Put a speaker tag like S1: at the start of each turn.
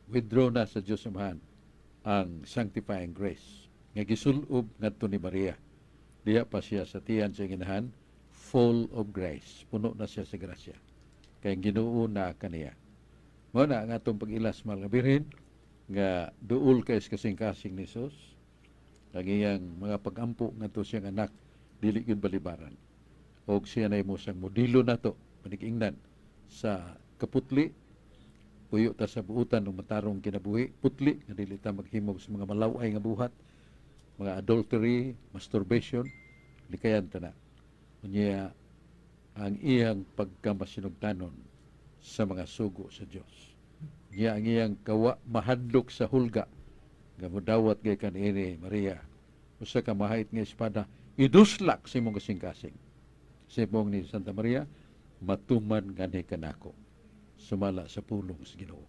S1: withdraw na sa Dios Amahan ang sanctifying grace nga gisulob ngadto ni Maria. Diya pa siya sa tiyan sa ginahan, full of grace, puno na siya sa grasya, kay Ginoo na kaniya. Mao na ang atong pag-ilas mga birhen nga duol kay kasing-kasing ni Jesus, ang iyang mga pag-ampo ngadto siyang anak dili gyud balibaran, og siya na mo sang modelo nato panig-ingnan sa kaputli, puyo ta sa buutan ng matarong kinabuhi, putli nga dili ta maghimog sa mga malaway nga buhat, mga adultery, masturbation, likayan ta na. Unya ang iyang pagkamasinugtanon sa mga sugo sa Dios. Unya ang iyang kawa mahadlok sa hulga nga modawat gay kanini Maria. Usa ka mahait nga espada iduslak sa imong kasing-kasing. Sa imong ni Santa Maria, matuman gani kanako. Sumala sa pulong sa Ginoo.